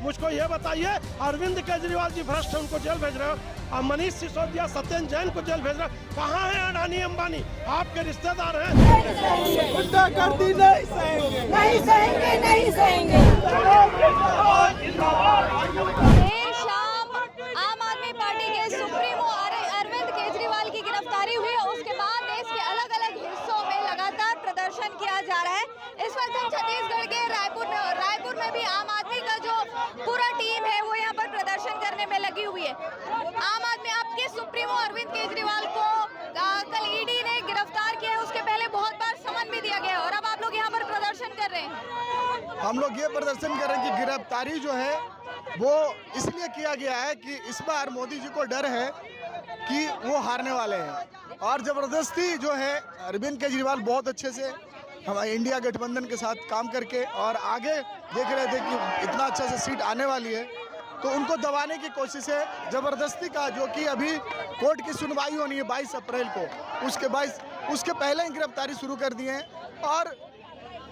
मुझको ये बताइए, अरविंद केजरीवाल जी भ्रष्ट हैं, उनको जेल भेज रहे हो, और मनीष सिसोदिया, सत्येंद्र जैन को जेल भेज रहे हो। कहाँ है अडानी अंबानी? आपके रिश्तेदार हैं। गुंडागर्दी नहीं सहेंगे, नहीं सहेंगे, नहीं सहेंगे। देर शाम आम आदमी पार्टी के सुप्रीमो अरविंद केजरीवाल की गिरफ्तारी हुई है। उसके बाद देश के अलग अलग हिस्सों में लगातार प्रदर्शन किया जा रहा है। इस वक्त हम छत्तीसगढ़ के रायपुर में भी आम आदमी का जो पूरा टीम है वो यहाँ पर प्रदर्शन करने में लगी हुई है। आम आदमी आपके सुप्रीमो अरविंद केजरीवाल को कल ईडी ने गिरफ्तार किया है। उसके पहले बहुत बार समन भी दिया गया और अब आप लोग यहाँ पर प्रदर्शन कर रहे हैं। हम लोग ये प्रदर्शन कर रहे हैं कि गिरफ्तारी जो है वो इसलिए किया गया है कि इस बार मोदी जी को डर है कि वो हारने वाले हैं, और जबरदस्ती जो है अरविंद केजरीवाल बहुत अच्छे से हमारे इंडिया गठबंधन के साथ काम करके और आगे देख रहे थे कि इतना अच्छा से सीट आने वाली है, तो उनको दबाने की कोशिश है जबरदस्ती का, जो कि अभी कोर्ट की सुनवाई होनी है 22 अप्रैल को। उसके पहले ही गिरफ्तारी शुरू कर दिए हैं, और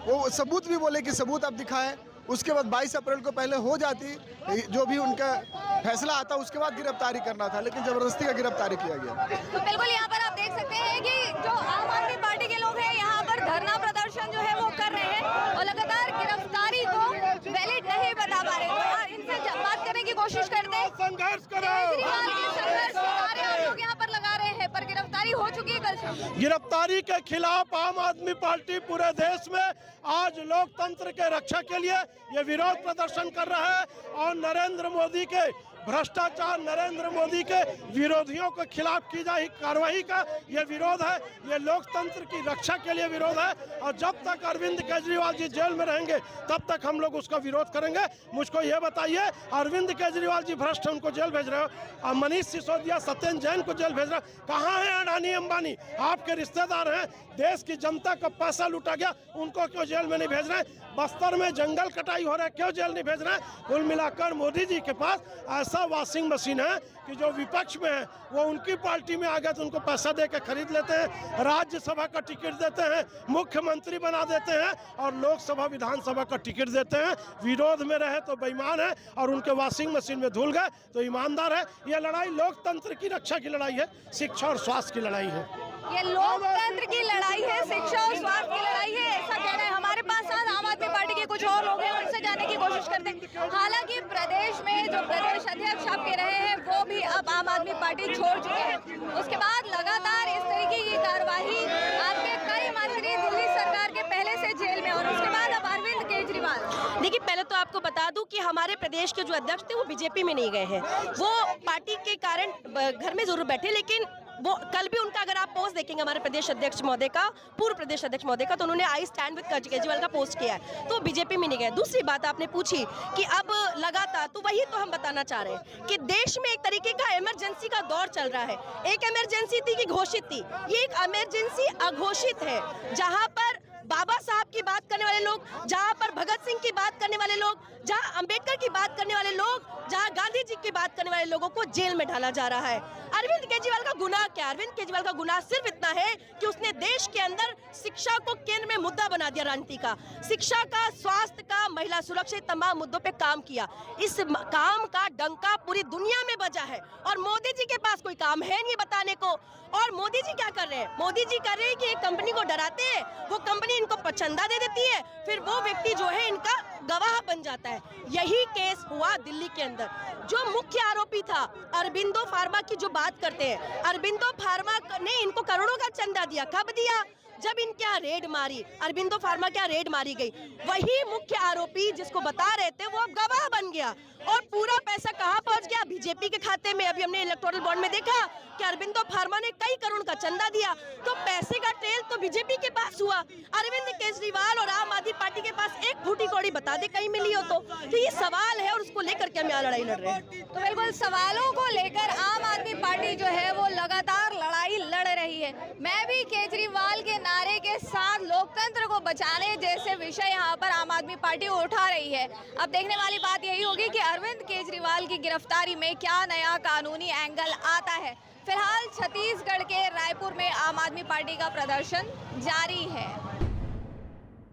वो सबूत भी बोले कि सबूत अब दिखाएं। उसके बाद 22 अप्रैल को पहले हो जाती, जो भी उनका फैसला आता उसके बाद गिरफ्तारी करना था, लेकिन जबरदस्ती का गिरफ्तारी किया गया। तो बिल्कुल यहाँ पर आप देख सकते हैं कि जो आम आदमी पार्टी के लोग हैं यहाँ पर धरना प्रदर्शन जो है वो कर रहे हैं और लगातार गिरफ्तारी को वैलिड नहीं बता पा रहे। तो इनसे बात करने की कोशिश करते हैं। संघर्ष करो। केजरीवाल के संघर्ष के नारे आप लोग यहाँ पर लगा रहे हैं, पर गिरफ्तारी हो चुकी है कल से। गिरफ्तारी के खिलाफ आम आदमी पार्टी पूरे देश में आज लोकतंत्र के रक्षा के लिए ये विरोध प्रदर्शन कर रहा है, और नरेंद्र मोदी के भ्रष्टाचार, नरेंद्र मोदी के विरोधियों के खिलाफ की जा रही कार्रवाई का ये विरोध है। ये लोकतंत्र की रक्षा के लिए विरोध है, और जब तक अरविंद केजरीवाल जी जेल में रहेंगे तब तक हम लोग उसका विरोध करेंगे। मुझको ये बताइए, अरविंद केजरीवाल जी भ्रष्ट हैं, उनको जेल भेज रहे हो, और मनीष सिसोदिया, सत्येंद्र जैन को जेल भेज रहे हो। कहाँ है अडानी अंबानी? आपके रिश्तेदार हैं। देश की जनता का पैसा लूटा गया, उनको क्यों जेल में नहीं भेज रहे हैं? बस्तर में जंगल कटाई हो रहा है, क्यों जेल नहीं भेज रहे हैं? कुल मिलाकर मोदी जी के पास ऐसा वॉशिंग मशीन है कि जो विपक्ष में है वो उनकी पार्टी में आ गए तो उनको पैसा दे के खरीद लेते हैं, राज्यसभा का टिकट देते हैं, मुख्यमंत्री बना देते हैं, और लोकसभा विधानसभा का टिकट देते हैं। विरोध में रहे तो बेईमान है, और उनके वॉशिंग मशीन में धुल गए तो ईमानदार है। ये लड़ाई लोकतंत्र की रक्षा की लड़ाई है, शिक्षा और स्वास्थ्य की लड़ाई है। ये लोकतंत्र की लड़ाई है, शिक्षा और स्वास्थ्य की लड़ाई है, ऐसा कहना है। हमारे पास आज आम आदमी पार्टी के कुछ और लोग हैं, उनसे जानने की कोशिश करते हैं। हालांकि प्रदेश में जो प्रदेश अध्यक्ष आपके रहे हैं वो भी अब आम आदमी पार्टी छोड़ चुके हैं। उसके बाद लगातार इस तरीके की कार्यवाही, आपके कई मंत्री दिल्ली सरकार के पहले से जेल में, और उसके बाद अब अरविंद केजरीवाल। देखिए, पहले तो आपको बता दूं कि हमारे प्रदेश के जो अध्यक्ष थे वो बीजेपी में नहीं गए हैं, वो पार्टी के कारण घर में जरूर बैठे, लेकिन वो कल भी उनका अगर आप पोस्ट देखेंगे हमारे प्रदेश अध्यक्ष महोदय का, पूर्व प्रदेश अध्यक्ष महोदय का, तो उन्होंने आई स्टैंड विद केजरीवाल का पोस्ट किया है, तो बीजेपी में नहीं गए। दूसरी बात आपने पूछी कि अब लगातार, तो वही तो हम बताना चाह रहे हैं कि देश में एक तरीके का इमरजेंसी का दौर चल रहा है। एक इमरजेंसी थी कि घोषित थी, ये एक इमरजेंसी अघोषित है, जहां पर बाबा साहब की बात करने वाले लोग, जहां पर भगत सिंह की बात करने वाले लोग, जहां अंबेडकर की बात करने वाले लोग, जहां गांधी जी की बात करने वाले लोगों को जेल में डाला जा रहा है। अरविंद केजरीवाल का गुनाह क्या? अरविंद केजरीवाल का गुनाह सिर्फ इतना है कि उसने देश के अंदर शिक्षा को केंद्र में मुद्दा बना दिया, राजनीति का, शिक्षा का, स्वास्थ्य का, महिला सुरक्षा, तमाम मुद्दों पे काम किया। इस काम का डंका पूरी दुनिया में बजा है, और मोदी जी के पास कोई काम है नहीं बताने को। और मोदी जी क्या कर रहे हैं? मोदी जी कर रहे हैं कि एक कंपनी को डराते हैं, वो कंपनी इनको चंदा दे देती है, फिर वो व्यक्ति जो है इनका गवाह बन जाता है। यही केस हुआ दिल्ली के अंदर। जो मुख्य आरोपी था अरबिंदो फार्मा की जो बात करते हैं, अरबिंदो फार्मा ने इनको करोड़ों का चंदा दिया। कब दिया? जब इनके यहाँ रेड मारी, अरबिंदो फार्मा के यहाँ रेड मारी गई। वही मुख्य आरोपी जिसको बता रहे थे वो अब गवाह बन गया, और पूरा पैसा कहाँ पहुंच गया? बीजेपी के खाते में। अभी हमने इलेक्टोरल बॉन्ड में देखा कि अरबिंदो फार्मा ने कई करोड़ का चंदा दिया, तो पैसे का ट्रेल तो बीजेपी के पास हुआ। अरविंद केजरीवाल और आम आदमी पार्टी के पास एक फूटी कौड़ी बता दे कहीं मिली हो तो ये सवाल है, और उसको लेकर के हम यहाँ लड़ाई लड़ रहे हैं। तो बिल्कुल सवालों को लेकर आम आदमी पार्टी जो है वो लगातार लड़ाई लड़ रही है। मैं भी केजरीवाल के नारे के साथ लोकतंत्र को बचाने जैसे विषय यहाँ पर आम आदमी पार्टी उठा रही है। अब देखने वाली बात यही होगी कि अरविंद केजरीवाल की गिरफ्तारी में क्या नया कानूनी एंगल आता है। फिलहाल छत्तीसगढ़ के रायपुर में आम आदमी पार्टी का प्रदर्शन जारी है।